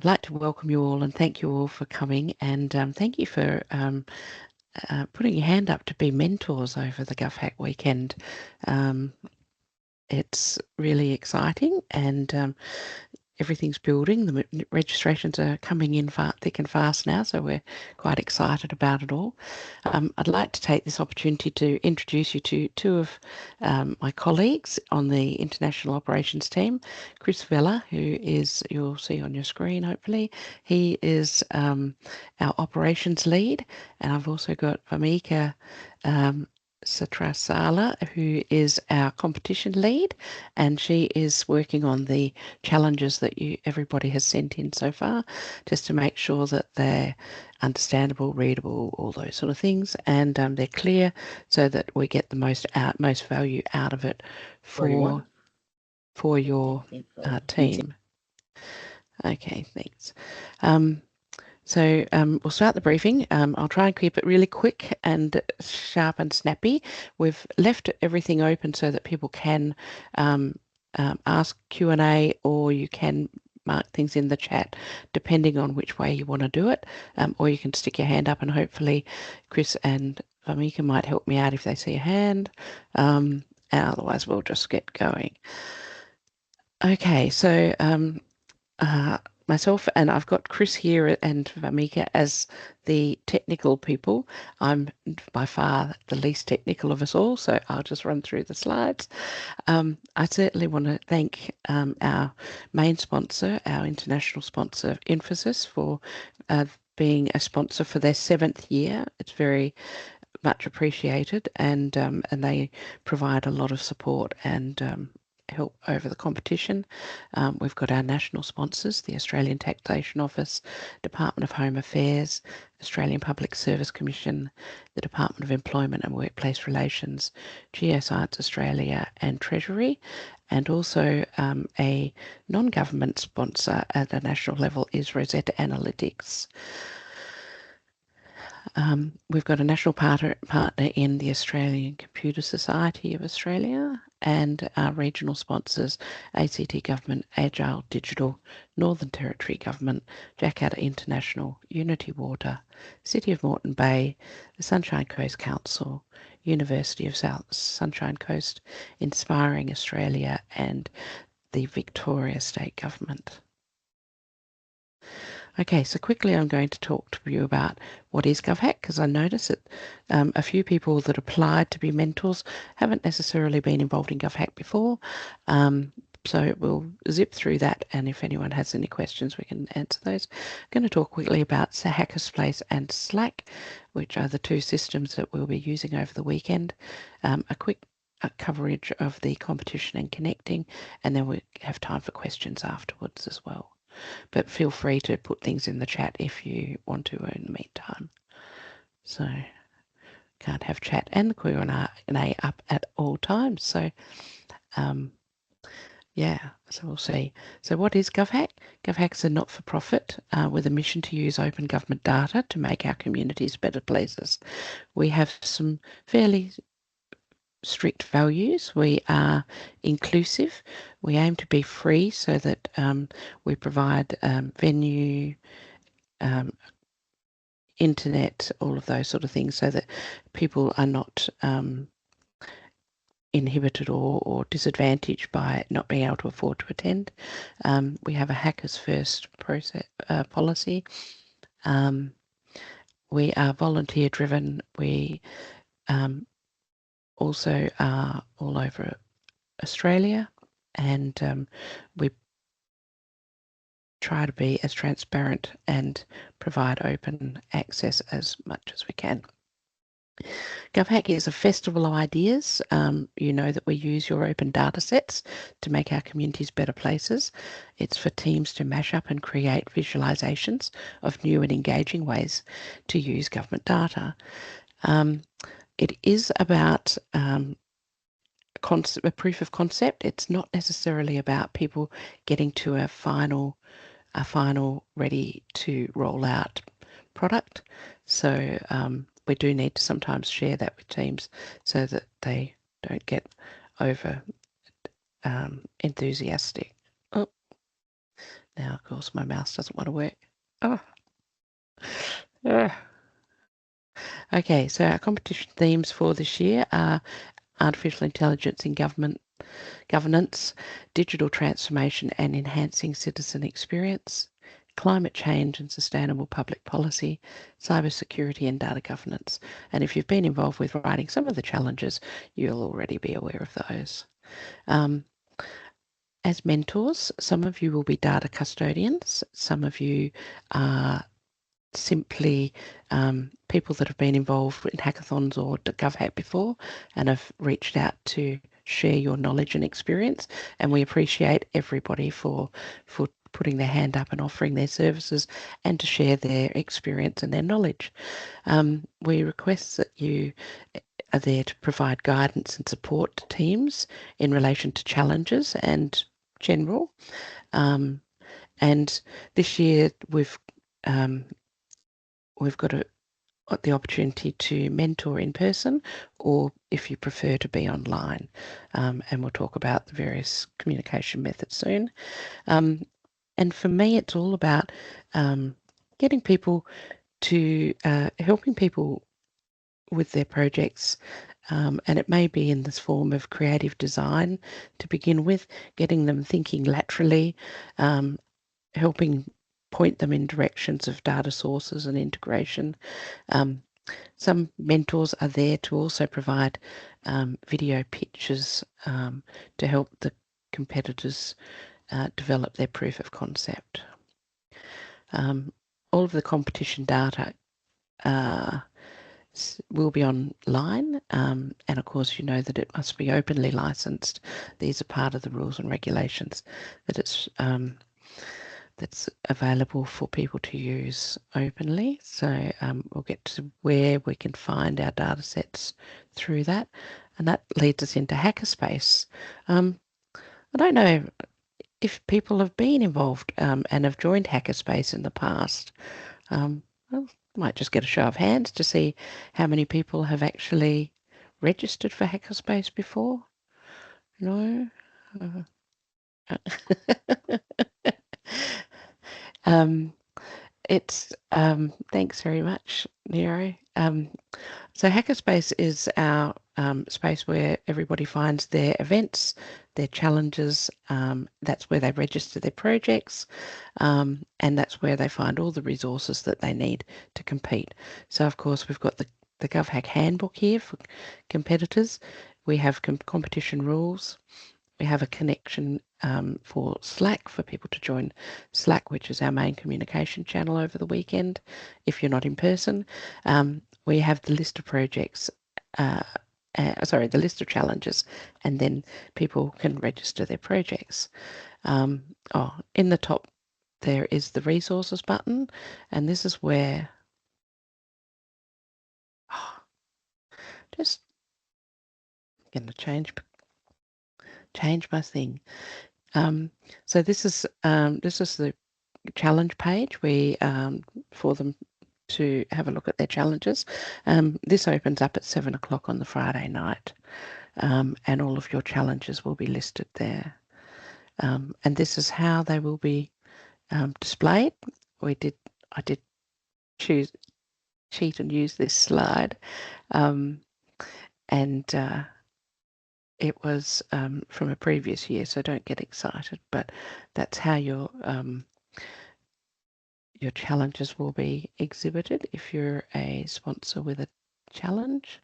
like to welcome you all and thank you all for coming, and thank you for putting your hand up to be mentors over the GovHack weekend. It's really exciting, and everything's building. The registrations are coming in thick and fast now, so we're quite excited about it all. I'd like to take this opportunity to introduce you to two of my colleagues on the International Operations team. Chris Vella, who is, you'll see on your screen hopefully, he is our operations lead, and I've also got Vamika Satrasala, who is our competition lead, and she is working on the challenges that everybody has sent in so far, just to make sure that they're understandable, readable, all those sort of things, and they're clear, so that we get the most value out of it for your team. Okay, thanks. So we'll start the briefing. I'll try and keep it really quick and sharp and snappy. We've left everything open so that people can ask Q&A, or you can mark things in the chat depending on which way you want to do it, or you can stick your hand up, and hopefully Chris and Vamika might help me out if they see a hand. Otherwise we'll just get going. Okay, so myself, and I've got Chris here and Vamika as the technical people. I'm by far the least technical of us all, so I'll just run through the slides. I certainly want to thank our main sponsor, our international sponsor, Infosys, for being a sponsor for their 7th year. It's very much appreciated, and they provide a lot of support and help over the competition. We've got our national sponsors, the Australian Taxation Office, Department of Home Affairs, Australian Public Service Commission, the Department of Employment and Workplace Relations, Geoscience Australia and Treasury, and also a non-government sponsor at a national level is Rosetta Analytics. We've got a national partner in the Australian Computer Society of Australia, and our regional sponsors, ACT Government, Agile Digital, Northern Territory Government, Jakarta International, Unity Water, City of Moreton Bay, the Sunshine Coast Council, University of South Sunshine Coast, Inspiring Australia, and the Victoria State Government. Okay, so quickly I'm going to talk to you about what is GovHack, because I notice that a few people that applied to be mentors haven't necessarily been involved in GovHack before. So we'll zip through that, and if anyone has any questions, we can answer those. I'm going to talk quickly about Hackerspace and Slack, which are the two systems that we'll be using over the weekend. A quick coverage of the competition and connecting, and then we have time for questions afterwards as well. But feel free to put things in the chat if you want to in the meantime. So can't have chat and the Q&A up at all times. So yeah, so we'll see. So what is GovHack? GovHack is a not-for-profit with a mission to use open government data to make our communities better places. We have some fairly strict values. We are inclusive. We aim to be free, so that we provide venue, internet, all of those sort of things, so that people are not inhibited or disadvantaged by not being able to afford to attend. We have a hackers first policy. We are volunteer driven. We also are all over Australia, and we try to be as transparent and provide open access as much as we can. GovHack is a festival of ideas. You know that we use your open data sets to make our communities better places. It's for teams to mash up and create visualizations of new and engaging ways to use government data. It is about a proof of concept. It's not necessarily about people getting to a final ready to roll out product. So we do need to sometimes share that with teams so that they don't get over enthusiastic. Oh, Now, of course, my mouse doesn't want to work. Oh. Okay, so our competition themes for this year are artificial intelligence in governance, digital transformation and enhancing citizen experience, climate change and sustainable public policy, cybersecurity and data governance. And if you've been involved with writing some of the challenges, you'll already be aware of those. As mentors, some of you will be data custodians, some of you are simply people that have been involved in hackathons or GovHack before and have reached out to share your knowledge and experience. And we appreciate everybody for putting their hand up and offering their services and to share their experience and their knowledge. We request that you are there to provide guidance and support to teams in relation to challenges and general. And this year we've got the opportunity to mentor in person, or if you prefer to be online. And we'll talk about the various communication methods soon. And for me, it's all about getting people to helping people with their projects. And it may be in this form of creative design to begin with, getting them thinking laterally, helping point them in directions of data sources and integration. Some mentors are there to also provide video pitches to help the competitors develop their proof of concept. All of the competition data will be online, and of course you know that it must be openly licensed. These are part of the rules and regulations that it's that's available for people to use openly. So we'll get to where we can find our data sets through that. And that leads us into Hackerspace. I don't know if people have been involved and have joined Hackerspace in the past. Well, might just get a show of hands to see how many people have actually registered for Hackerspace before. No? It's thanks very much, Nero. So Hackerspace is our space where everybody finds their events, their challenges. That's where they register their projects, and that's where they find all the resources that they need to compete. So of course we've got the GovHack handbook here for competitors. We have competition rules. We have a connection for Slack for people to join Slack, which is our main communication channel over the weekend if you're not in person. We have the list of projects, the list of challenges, and then people can register their projects. In the top there is the resources button, and this is where just going to change my thing. So this is the challenge page for them to have a look at their challenges. This opens up at 7 o'clock on the Friday night, and all of your challenges will be listed there. And this is how they will be displayed. I did cheat and use this slide, and it was from a previous year, so don't get excited, but that's how your challenges will be exhibited if you're a sponsor with a challenge.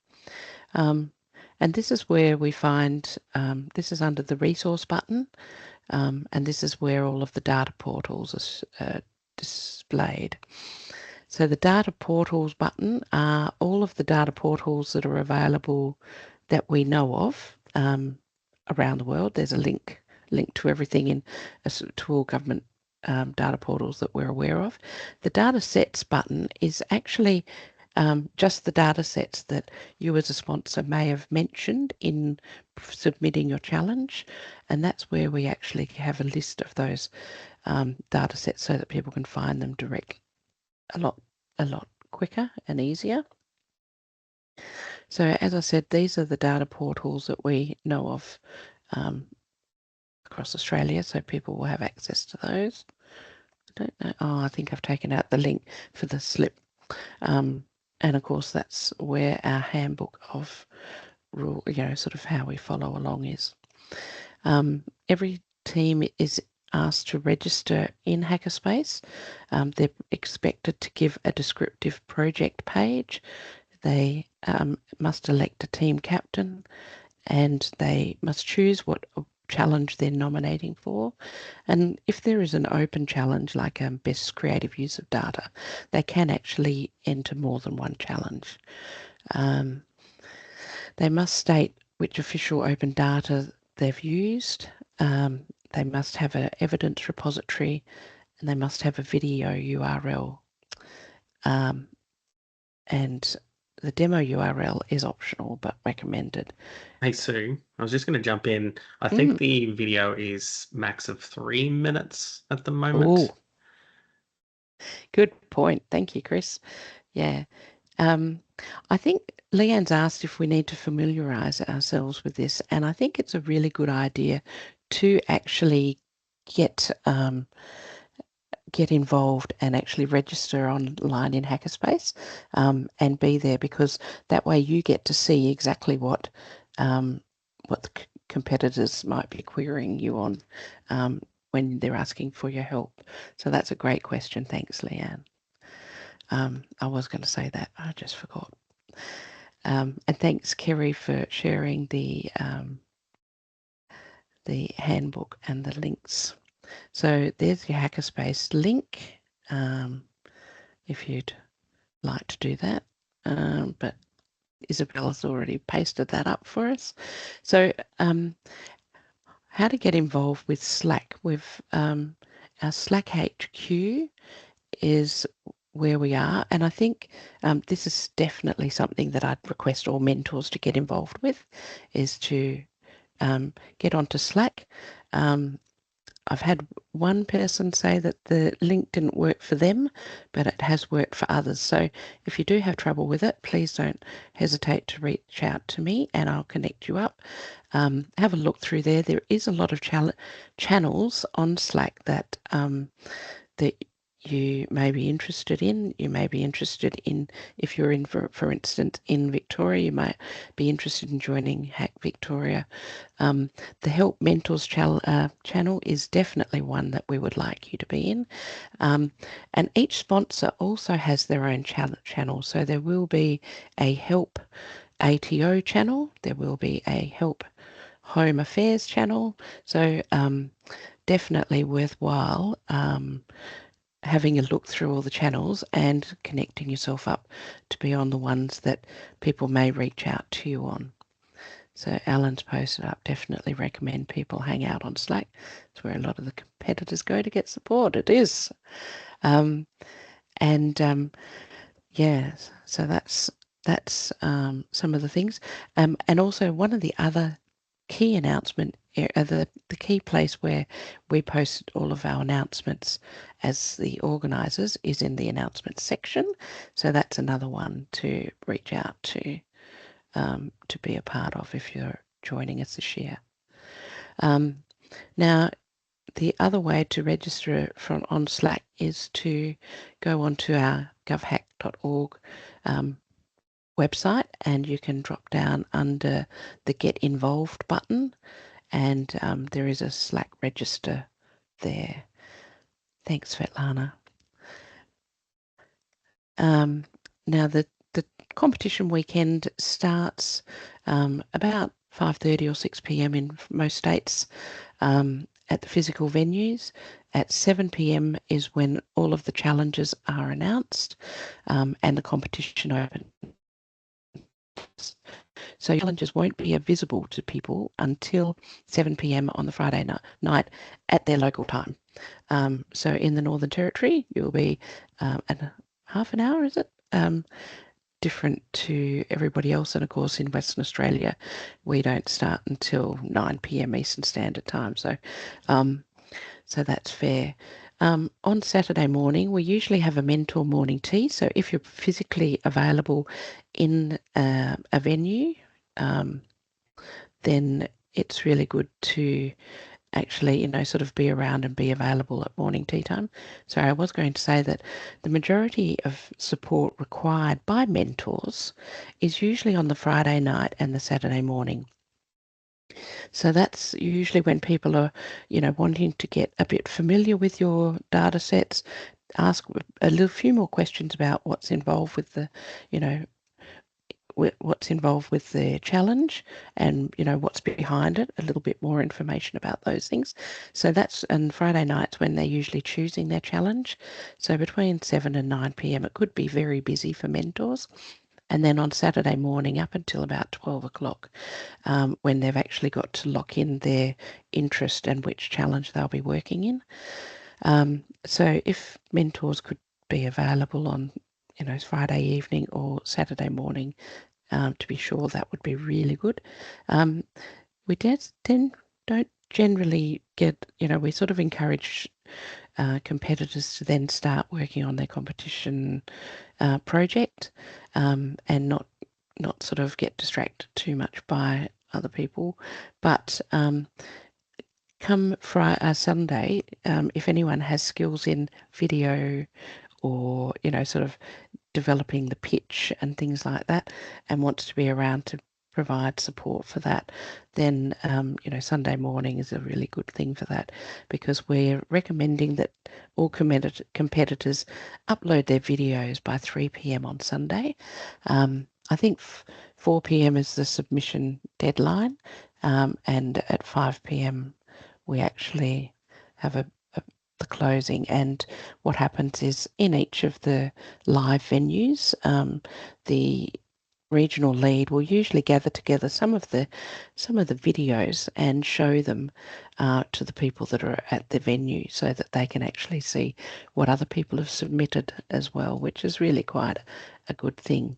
And this is where we find, this is under the resource button, and this is where all of the data portals are displayed. So the data portals button are all of the data portals that are available that we know of around the world. There's a link to everything to all government data portals that we're aware of. The data sets button is actually just the data sets that you as a sponsor may have mentioned in submitting your challenge, and that's where we actually have a list of those data sets so that people can find them direct a lot quicker and easier. So as I said, these are the data portals that we know of across Australia, so people will have access to those. don't know. Oh, I think I've taken out the link for the slip. And of course, that's where our handbook of rule, sort of how we follow along is. Every team is asked to register in Hackerspace. They're expected to give a descriptive project page. They must elect a team captain, and they must choose what challenge they're nominating for. And if there is an open challenge like best creative use of data, they can actually enter more than one challenge. They must state which official open data they've used. They must have an evidence repository, and they must have a video URL. And the demo URL is optional but recommended. Hey, Sue, I was just going to jump in. I think the video is max of 3 minutes at the moment. Oh, good point. Thank you, Chris. Yeah. I think Leanne's asked if we need to familiarise ourselves with this, and I think it's a really good idea to actually get involved and actually register online in Hackerspace and be there, because that way you get to see exactly what the competitors might be querying you on when they're asking for your help. So that's a great question. Thanks, Leanne. I was going to say that, I just forgot. And thanks, Kerry, for sharing the handbook and the links. So there's your Hackerspace link, if you'd like to do that. But Isabella's already pasted that up for us. So how to get involved with Slack. Our Slack HQ is where we are, and I think this is definitely something that I'd request all mentors to get involved with, is to get onto Slack. I've had one person say that the link didn't work for them, but it has worked for others. So if you do have trouble with it, please don't hesitate to reach out to me and I'll connect you up. Have a look through there. There is a lot of channels on Slack that you may be interested in. You may be interested in, if you're in, for instance, in Victoria, you might be interested in joining Hack Victoria. The Help Mentors channel is definitely one that we would like you to be in. And each sponsor also has their own channel. So there will be a Help ATO channel. There will be a Help Home Affairs channel. So definitely worthwhile having a look through all the channels and connecting yourself up to be on the ones that people may reach out to you on. So Alan's posted up, definitely recommend people hang out on Slack. It's where a lot of the competitors go to get support. It is. Yeah, so that's some of the things. And also one of the other key announcement, the key place where we post all of our announcements as the organisers is in the announcements section. So that's another one to reach out to be a part of if you're joining us this year. Now, the other way to register on Slack is to go onto our govhack.org website, and you can drop down under the Get Involved button, and there is a Slack register there. Thanks, Svetlana. Now, the competition weekend starts about 5:30 or 6 p.m. in most states at the physical venues. At 7 p.m. is when all of the challenges are announced and the competition opens. So challenges won't be visible to people until 7 p.m. on the Friday night at their local time. So in the Northern Territory, you'll be at half an hour, is it? Different to everybody else. And of course, in Western Australia, we don't start until 9 p.m. Eastern Standard Time. So, so that's fair. On Saturday morning, we usually have a mentor morning tea. So if you're physically available in a venue, then it's really good to actually, sort of be around and be available at morning tea time. So I was going to say that the majority of support required by mentors is usually on the Friday night and the Saturday morning. So that's usually when people are, wanting to get a bit familiar with your data sets, ask a little few more questions about what's involved with the, you know, what's involved with the challenge and what's behind it, a little bit more information about those things. So that's, and Friday nights when they're usually choosing their challenge. So between 7 and 9 p.m. it could be very busy for mentors. And then on Saturday morning up until about 12 o'clock, when they've actually got to lock in their interest and which challenge they'll be working in. So if mentors could be available on Friday evening or Saturday morning, to be sure, that would be really good. We don't generally get, we sort of encourage competitors to then start working on their competition project, and not sort of get distracted too much by other people. But come Sunday, if anyone has skills in video or sort of developing the pitch and things like that and wants to be around to provide support for that, then Sunday morning is a really good thing for that, because we're recommending that all competitors upload their videos by 3 p.m. on Sunday. I think 4 p.m. is the submission deadline, and at 5 p.m. we actually have the closing. And what happens is in each of the live venues, the regional lead will usually gather together some of the videos and show them to the people that are at the venue, so that they can actually see what other people have submitted as well, which is really quite a good thing.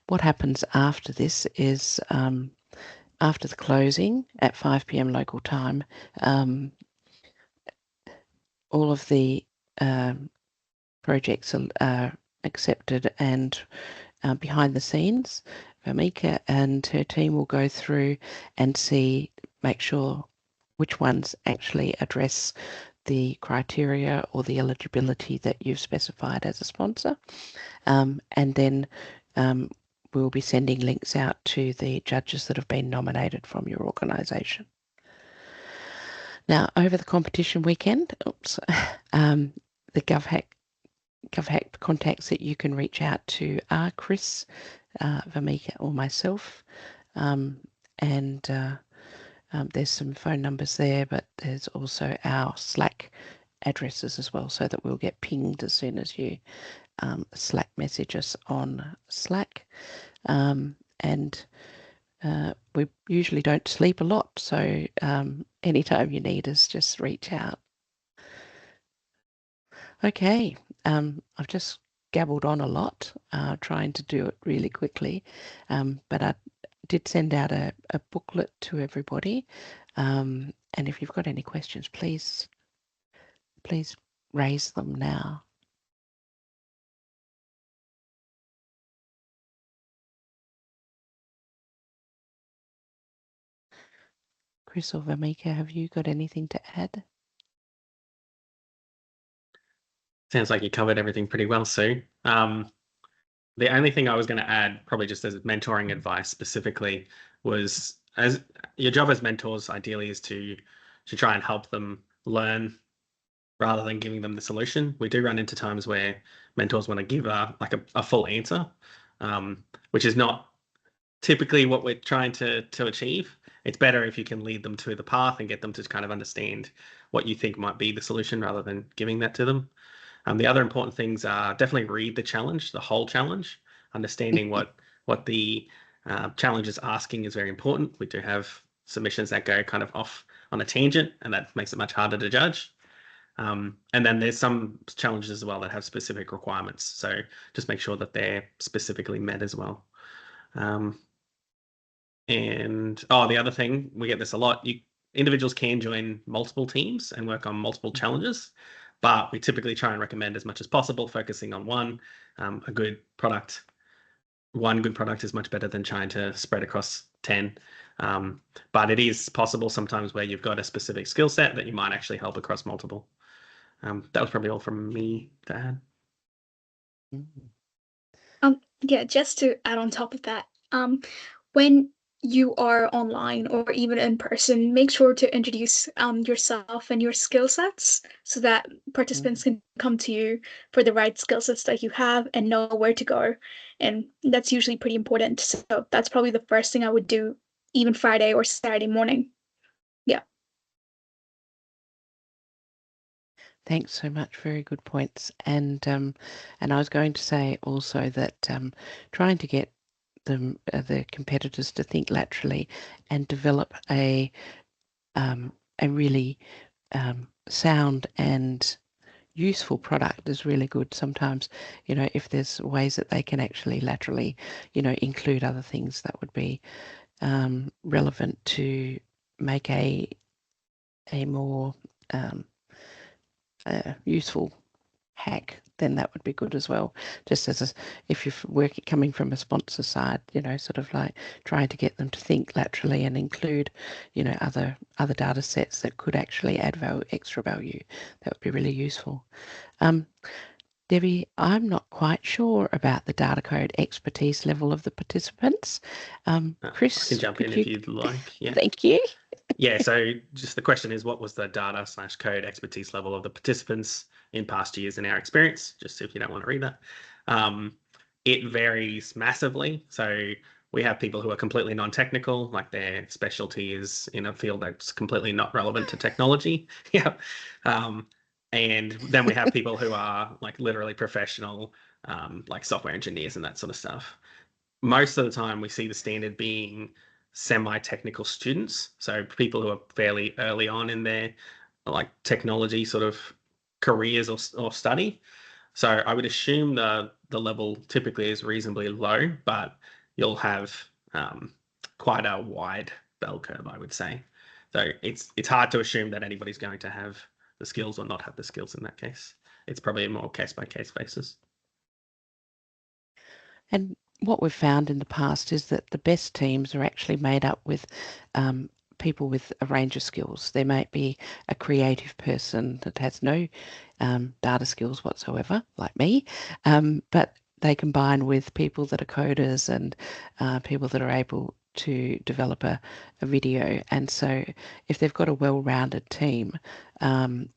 What happens after this is, after the closing at 5 p.m. local time, all of the projects are accepted, and behind the scenes, Vamika and her team will go through and make sure which ones actually address the criteria or the eligibility that you've specified as a sponsor. And then we'll be sending links out to the judges that have been nominated from your organisation. Now, over the competition weekend, the GovHack contacts that you can reach out to are Chris, Vamika, or myself. And there's some phone numbers there, but there's also our Slack addresses as well, so that we'll get pinged as soon as you Slack message us on Slack. And we usually don't sleep a lot, so anytime you need us, just reach out. Okay, I've just gabbled on a lot, trying to do it really quickly, but I did send out a booklet to everybody, and if you've got any questions, please raise them now. Chris or Vamika, have you got anything to add? Sounds like you covered everything pretty well, Sue. The only thing I was going to add, probably just as mentoring advice specifically, was as your job as mentors ideally is to try and help them learn rather than giving them the solution. We do run into times where mentors want to give a full answer, which is not typically what we're trying to achieve. It's better if you can lead them to the path and get them to kind of understand what you think might be the solution rather than giving that to them. The other important things are definitely read the challenge, the whole challenge. Understanding what the challenge is asking is very important. We do have submissions that go kind of off on a tangent, and that makes it much harder to judge. And then there's some challenges as well that have specific requirements. So just make sure that they're specifically met as well. And the other thing, we get this a lot. Individuals can join multiple teams and work on multiple challenges, but we typically try and recommend as much as possible focusing on one. A good product, one good product is much better than trying to spread across 10. But it is possible sometimes where you've got a specific skill set that you might actually help across multiple. That was probably all from me to add. Mm. Yeah, just to add on top of that, when you are online or even in person, make sure to introduce yourself and your skill sets so that participants can come to you for the right skill sets that you have and know where to go. And that's usually pretty important. So that's probably the first thing I would do, even Friday or Saturday morning. Yeah. Thanks so much. Very good points. And I was going to say also that trying to get the competitors to think laterally and develop a really sound and useful product is really good. Sometimes, if there's ways that they can actually laterally, include other things that would be relevant to make a more useful hack, then that would be good as well. Just as if you're coming from a sponsor side, sort of like trying to get them to think laterally and include, other data sets that could actually add extra value. That would be really useful. Debbie, I'm not quite sure about the data code expertise level of the participants. Chris, I can jump in if you'd like. Yeah. Thank you. Yeah, so just the question is, what was the data/code expertise level of the participants in past years in our experience? Just if you don't want to read that. It varies massively. So we have people who are completely non-technical, like their specialty is in a field that's completely not relevant to technology. Yeah. And then we have people who are like literally professional, like software engineers and that sort of stuff. Most of the time we see the standard being semi-technical students, so people who are fairly early on in their like technology sort of careers or study. So I would assume the level typically is reasonably low, but you'll have quite a wide bell curve, I would say. So it's hard to assume that anybody's going to have the skills or not have the skills in that case. It's probably a more case by case basis. And what we've found in the past is that the best teams are actually made up with people with a range of skills. There might be a creative person that has no data skills whatsoever, like me, but they combine with people that are coders and people that are able to develop a video. And so if they've got a well-rounded team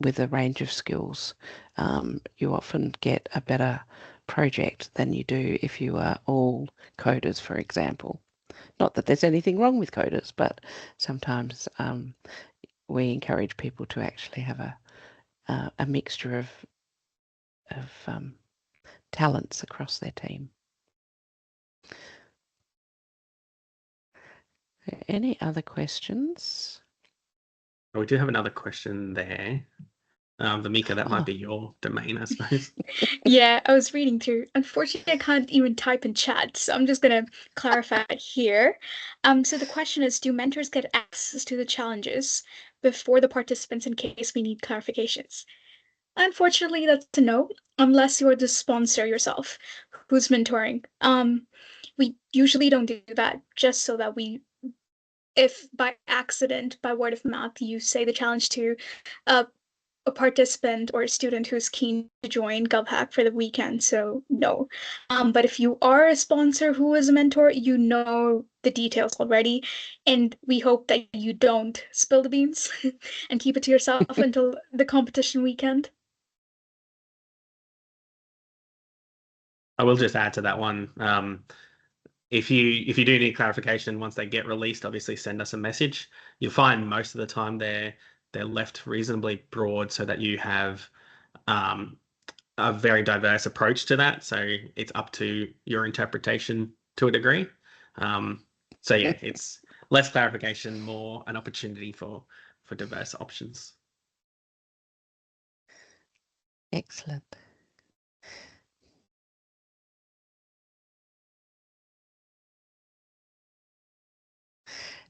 with a range of skills, you often get a better project than you do if you are all coders, for example. Not that there's anything wrong with coders, but sometimes we encourage people to actually have a mixture of talents across their team. Any other questions? We do have another question there. Vamika, that might be your domain, I suppose. Yeah, I was reading through. Unfortunately, I can't even type in chat, so I'm just gonna clarify it here. So the question is, do mentors get access to the challenges before the participants in case we need clarifications? Unfortunately, that's a no, unless you're the sponsor yourself who's mentoring. We usually don't do that just so that if by accident, by word of mouth, you say the challenge to uh, a participant or a student who's keen to join GovHack for the weekend, so no. But if you are a sponsor who is a mentor, you know the details already, and we hope that you don't spill the beans and keep it to yourself until the competition weekend. I will just add to that one. If you do need clarification once they get released, obviously send us a message. You'll find most of the time they're left reasonably broad so that you have a very diverse approach to that. So it's up to your interpretation to a degree. So yeah, it's less clarification, more an opportunity for diverse options. Excellent.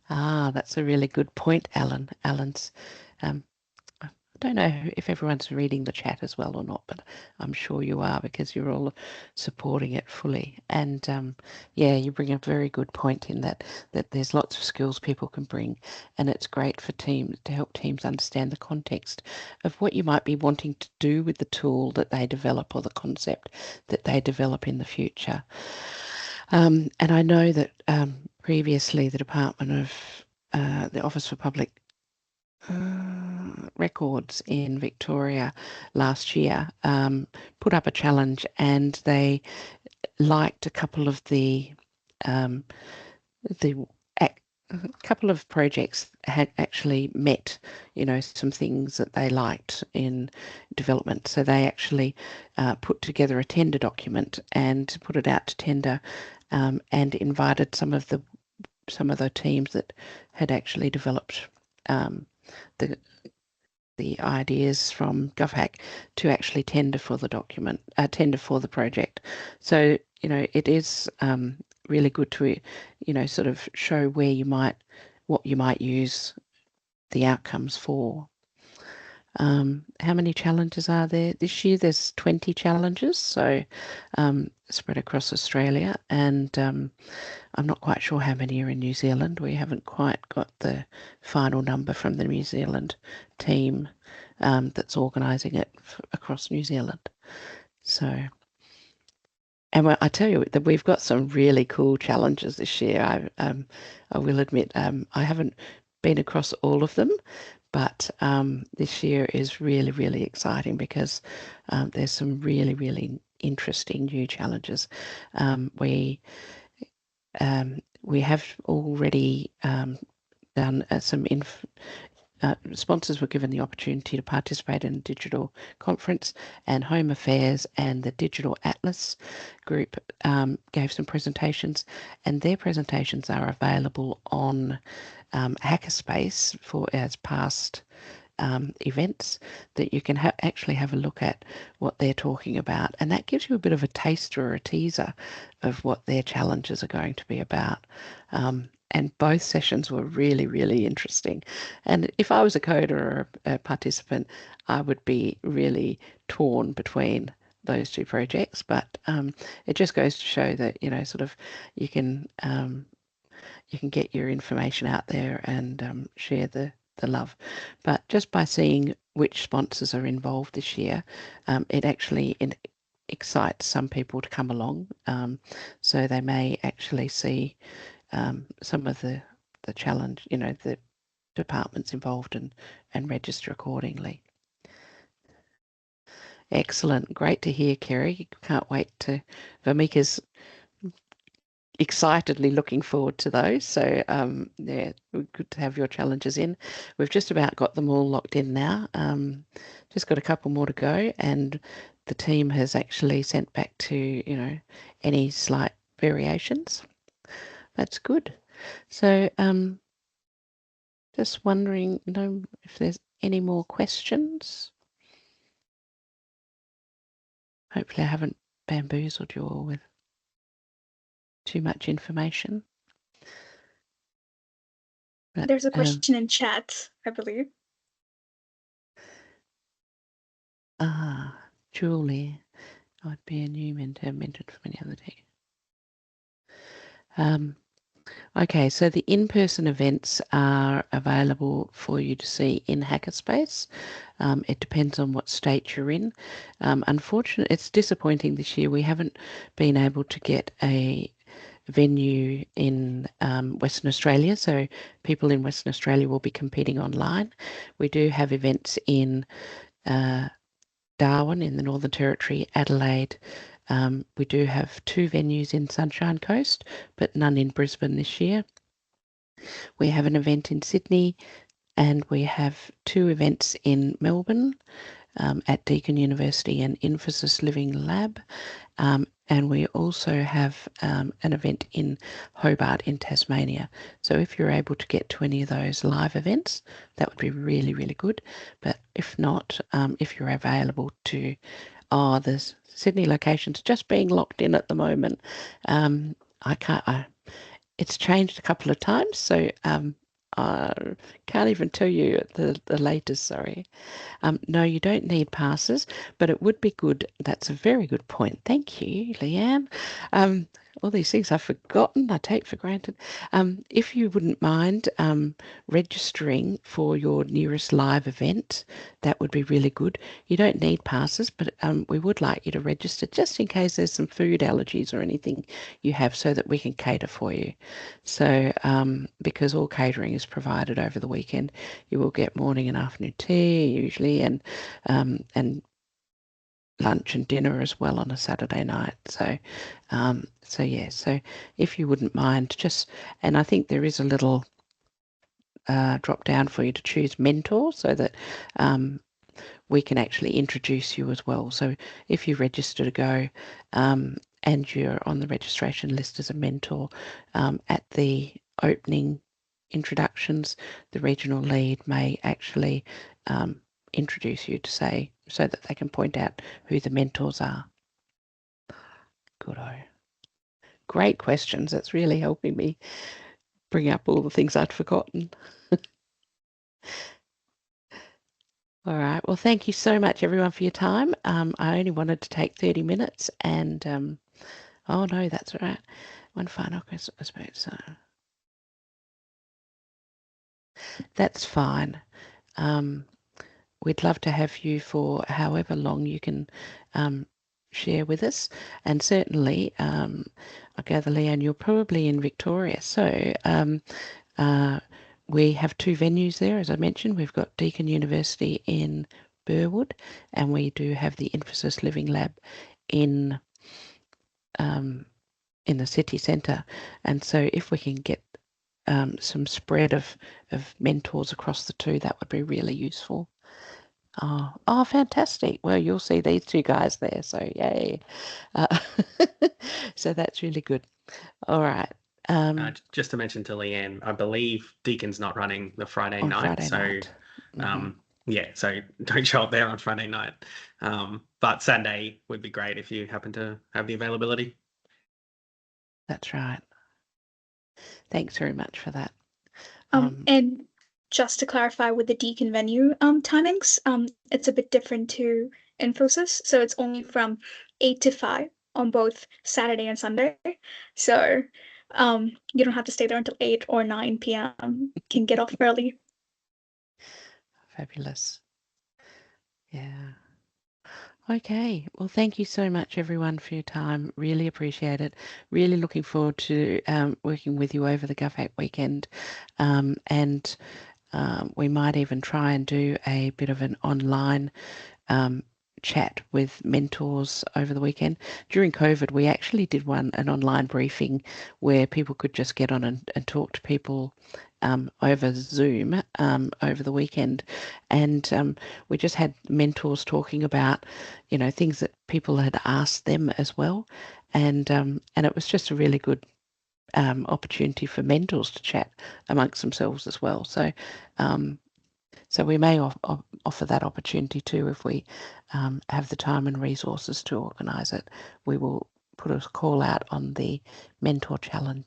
That's a really good point, Alan. Alan's don't know if everyone's reading the chat as well or not, but I'm sure you are because you're all supporting it fully. And yeah, you bring a very good point in that there's lots of skills people can bring, and it's great for teams to help teams understand the context of what you might be wanting to do with the tool that they develop or the concept that they develop in the future. And I know that previously the Department of the Office for Public Records in Victoria last year put up a challenge, and they liked a couple of the couple of projects had actually met, some things that they liked in development. So they actually put together a tender document and put it out to tender, and invited some of the teams that had actually developed the ideas from GovHack to actually tender for the document, tender for the project. So it is really good to sort of show what you might use the outcomes for. How many challenges are there this year? There's 20 challenges, so spread across Australia, and I'm not quite sure how many are in New Zealand. We haven't quite got the final number from the New Zealand team that's organising it across New Zealand. So, and I tell you that we've got some really cool challenges this year. I will admit I haven't been across all of them, but this year is really, really exciting because there's some really, really interesting new challenges. We have already done some sponsors were given the opportunity to participate in a digital conference, and Home Affairs and the Digital Atlas group gave some presentations, and their presentations are available on Hackerspace as past events that you can actually have a look at what they're talking about, and that gives you a bit of a taster or a teaser of what their challenges are going to be about. And both sessions were really, really interesting. And if I was a coder or a participant, I would be really torn between those two projects. But it just goes to show that sort of you can get your information out there and share the love. But just by seeing which sponsors are involved this year, it actually excites some people to come along. So they may actually see some of the challenge, the departments involved and register accordingly. Excellent. Great to hear, Kerry. Can't wait to, Vamika's excitedly looking forward to those. So yeah, good to have your challenges in. We've just about got them all locked in now. Just got a couple more to go, and the team has actually sent back to any slight variations. That's good. So just wondering if there's any more questions. Hopefully I haven't bamboozled you all with too much information. But, there's a question in chat, I believe. Julie, I'd be a new mentor mentored from any other day. Okay, so the in-person events are available for you to see in Hackerspace. It depends on what state you're in. Unfortunately, it's disappointing this year. We haven't been able to get a venue in Western Australia, so people in Western Australia will be competing online. We do have events in Darwin in the Northern Territory, Adelaide. We do have 2 venues in Sunshine Coast, but none in Brisbane this year. We have an event in Sydney, and we have 2 events in Melbourne at Deakin University and Infosys Living Lab. And we also have an event in Hobart in Tasmania. So if you're able to get to any of those live events, that would be really, really good. But if not, if you're available to, the Sydney location's just being locked in at the moment. It's changed a couple of times, so can't even tell you the latest, sorry. No, you don't need passes, but it would be good. That's a very good point. Thank you, Leanne. All these things I've forgotten, I take for granted. If you wouldn't mind registering for your nearest live event, that would be really good. You don't need passes, but we would like you to register just in case there's some food allergies or anything you have so that we can cater for you. So, because all catering is provided over the weekend, you will get morning and afternoon tea usually, and lunch and dinner as well on a Saturday night. So, yeah. So if you wouldn't mind, and I think there is a little drop down for you to choose mentor, so that we can actually introduce you as well. So if you register to go and you're on the registration list as a mentor, at the opening introductions, the regional lead may actually introduce you to say, so that they can point out who the mentors are. Good-o. Great questions. That's really helping me bring up all the things I'd forgotten. All right. Well, thank you so much, everyone, for your time. I only wanted to take 30 minutes, and oh no, that's all right. One final question, I suppose. So that's fine. We'd love to have you for however long you can share with us, and certainly, I gather, Leanne, you're probably in Victoria, so we have two venues there, as I mentioned. We've got Deakin University in Burwood, and we do have the Emphasis Living Lab in the city centre. And so if we can get some spread of mentors across the two, that would be really useful. Oh, fantastic. Well, you'll see these two guys there, so yay. So that's really good. All right. Just to mention to Leanne, I believe Deacon's not running the Friday on night. Friday So, night. yeah, so don't show up there on Friday night. But Sunday would be great if you happen to have the availability. That's right. Thanks very much for that. And just to clarify with the Deakin venue timings, it's a bit different to Infosys. So it's only from 8 to 5 on both Saturday and Sunday. So you don't have to stay there until 8 or 9 p.m. You can get off early. Fabulous. Yeah. Okay. Well, thank you so much, everyone, for your time. Really appreciate it. Really looking forward to working with you over the GovHack weekend. And we might even try and do a bit of an online chat with mentors over the weekend. During COVID, we actually did an online briefing where people could just get on and talk to people over Zoom over the weekend. And we just had mentors talking about, things that people had asked them as well. And it was just a really good opportunity for mentors to chat amongst themselves as well. So we may offer that opportunity too if we have the time and resources to organise it. We will put a call out on the mentor channel.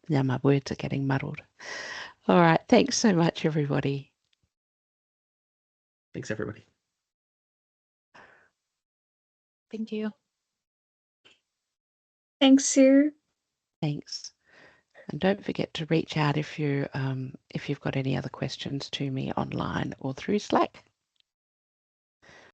Now my words are getting muddled. All right. Thanks so much, everybody. Thanks, everybody. Thank you. Thanks, Sue. Thanks. And don't forget to reach out if you've got any other questions to me online or through Slack.